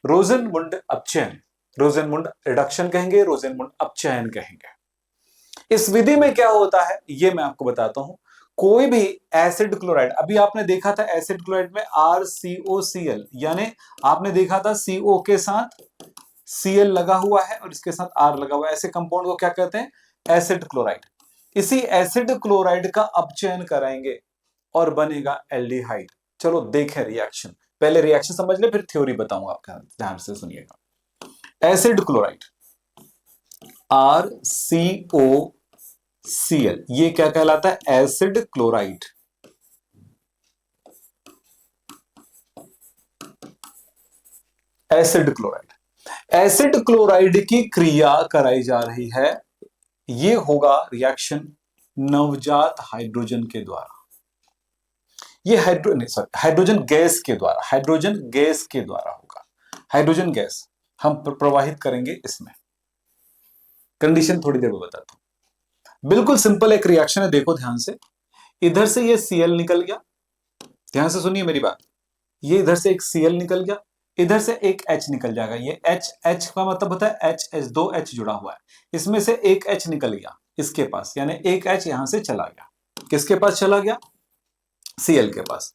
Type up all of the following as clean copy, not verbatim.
रोजेनमुंड अपचयन, रोजेनमुंड reduction कहेंगे, रोजेनमुंड अपचयन कहेंगे। इस विधि में क्या होता है ये मैं आपको बताता हूं। कोई भी एसिड क्लोराइड, अभी आपने देखा था एसिड क्लोराइड में RCOCl, यानी आपने देखा था CO के साथ Cl लगा हुआ है और इसके साथ R लगा हुआ है, ऐसे कंपाउंड को क्या कहते हैं? Acid chloride. इसी एसिड क्लोराइड का अपचयन कराएंगे और बनेगा एल्डिहाइड। चलो देखें रिएक्शन, पहले रिएक्शन समझ ले फिर थ्योरी बताऊंगा आपका, ध्यान से सुनिएगा। एसिड क्लोराइड RCOCl, ये क्या कहलाता है? Acid chloride. Acid chloride, acid chloride की क्रिया कराई जा रही है, ये होगा रिएक्शन नवजात हाइड्रोजन के द्वारा, ये हाइड्रोजन गैस के द्वारा, हाइड्रोजन गैस के द्वारा होगा। हाइड्रोजन गैस हम प्रवाहित करेंगे इसमें। कंडीशन थोड़ी देर में बताता हूं। बिल्कुल सिंपल एक रिएक्शन है, देखो ध्यान से। इधर से ये Cl निकल गया, ध्यान से सुनिए मेरी बात। ये इधर से एक Cl निकल गया, इधर से एक H निकल जाएगा। ये H का मतलब होता है H, दो H जुड़ा हुआ है, इसमें से एक H निकल गया इसके पास, यानी एक H यहां से चला गया। किसके पास चला गया? Cl के पास।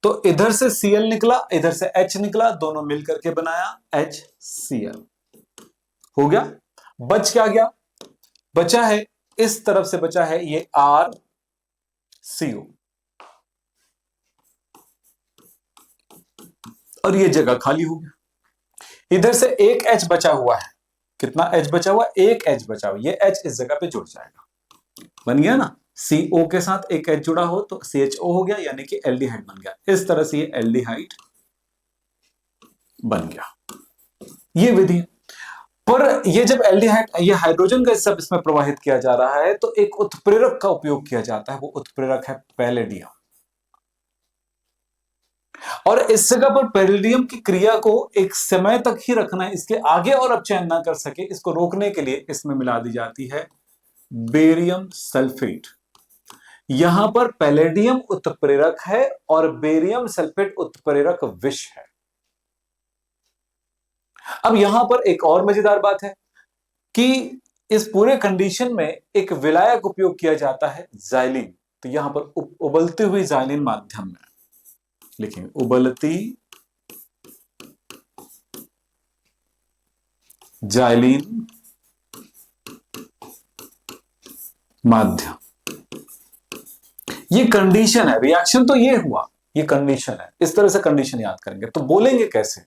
तो इधर से Cl निकला, इधर से H निकला, दोनों मिलकर के बनाया HCl। हो गया। बच क्या गया? बचा है इस तरफ से, बचा है ये RCO, और ये जगह खाली हो गया। इधर से एक H बचा हुआ है, कितना H बचा हुआ? एक H बचा हुआ, ये H इस जगह पे जुड़ जाएगा। बन गया ना? CO के साथ एक H जुड़ा हो तो CHO हो गया, यानी कि एल्डिहाइड बन गया। इस तरह से ये एल्डिहाइड बन गया। ये विधि है। पर ये जब एल्डिहाइड, ये हाइड्रोजन गैस जब इसमें प्रवाहित किया जा रहा है तो एक उत्प्रेरक का उपयोग किया जाता है, वो उत्प्रेरक है पैलेडियम। और इस जगह पर पैलेडियम की क्रिया को एक समय तक ही रखना है, इसके आगे और अपचयन ना कर सके, इसको रोकने के लिए इसमें मिला दी जाती है बेरियम सल्फेट। यहां पर पैलेडियम उत्प्रेरक है और बेरियम सल्फेट उत्प्रेरक विष है। अब यहां पर एक और मजेदार बात है कि इस पूरे कंडीशन में एक विलायक उपयोग किया जाता है, जाइलिन। तो यहां पर उबलती हुई जाइलिन माध्यम में लिखेंगे, उबलती जाइलिन माध्यम। ये कंडीशन है, रिएक्शन तो ये हुआ, ये कंडीशन है। इस तरह से कंडीशन याद करेंगे तो बोलेंगे कैसे?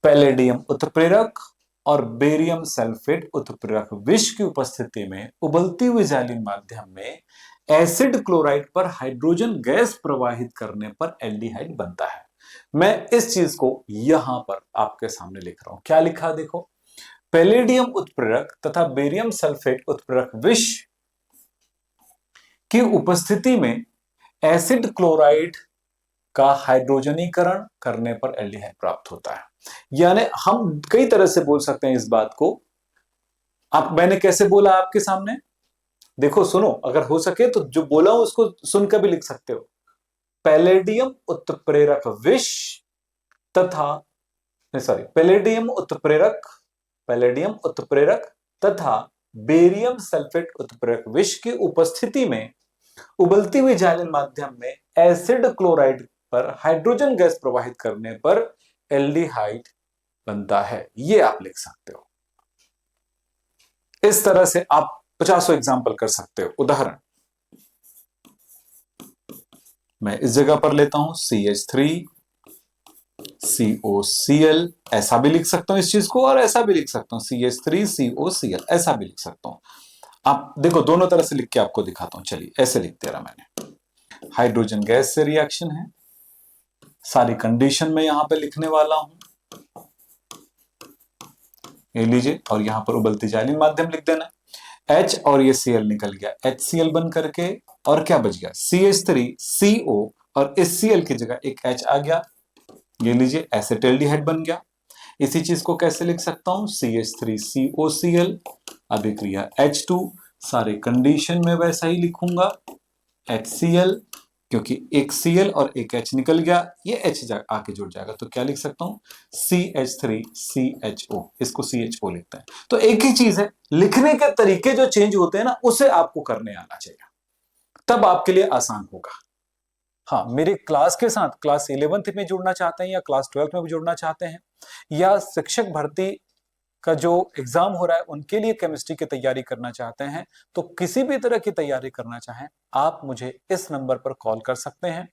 पैलेडियम उत्प्रेरक और बेरियम सल्फेट उत्प्रेरक विष की उपस्थिति में उबलती हुई जाइलिन माध्यम में एसिड क्लोराइड पर हाइड्रोजन गैस प्रवाहित करने पर एल्डिहाइड बनता है। मैं इस चीज को यहां पर आपके सामने लिख रहा हूं। क्या लिखा देखो? पैलेडियम उत्प्रेरक तथा बेरियम सल्फेट उत्प्रेरक विष की उपस्थिति में एसिड क्लोराइड का हाइड्रोजनीकरण करने पर एल्डिहाइड प्राप्त होता है। यानी हम कई तरह से बोल सकते हैं इस बात को। आप, मैंने कैसे बोला आपके सामने? देखो सुनो, अगर हो सके तो जो बोला हूं उसको सुनकर भी लिख सकते हो। पैलेडियम उत्प्रेरक विष तथा, सॉरी, पैलेडियम उत्प्रेरक तथा बेरियम सल्फेट उत्प्रेरक विष की उपस्थिति में उबलती हुई जाइलिन माध्यम में एसिड क्लोराइड पर हाइड्रोजन गैस प्रवाहित करने पर एल्डिहाइड बनता है। ये आप लिख सकते हो। इस तरह से आप 50 एग्जाम्पल कर सकते हो। उदाहरण मैं इस जगह पर लेता हूं CH3COCl, ऐसा भी लिख सकता हूं इस चीज को, और ऐसा भी लिख सकता हूं CH3COCl, ऐसा भी लिख सकता हूं। आप देखो दोनों तरह से लिख के आपको दिखाता हूं। चलिए ऐसे लिख दे रहा मैंने। हाइड्रोजन गैस से रिएक्शन है, सारी कंडीशन में यहां पे लिखने वाला हूं, ये लीजिए, और यहां पर उबलती जाइलिन माध्यम लिख देना। H और ये Cl निकल गया, HCl बन करके, और क्या बच गया? CH3CO, और इस Cl की जगह एक H आ गया, ये लीजिए एसिटाल्डिहाइड बन गया। इसी चीज को कैसे लिख सकता हूं? CH3COCl, अभिक्रिया H2, सारे कंडीशन में वैसा ही लिखूंगा, HCl, क्योंकि एक Cl और एक H निकल गया, ये H आके जुड़ जाएगा, तो क्या लिख सकता हूं, CH3CHO, इसको CHO लिखते हैं। तो एक ही चीज है, लिखने के तरीके जो चेंज होते हैं ना, उसे आपको करने आना चाहिए, तब आपके लिए आसान होगा। हाँ, मेरे क्लास के साथ क्लास 11th में जुड़ना चाहते हैं या क्लास 12th में भी जुड़ना चाहते हैं, या शिक्षक भर्ती का जो एग्जाम हो रहा है उनके लिए केमिस्ट्री की तैयारी करना चाहते हैं, तो किसी भी तरह की तैयारी करना चाहें, आप मुझे इस नंबर पर कॉल कर सकते हैं।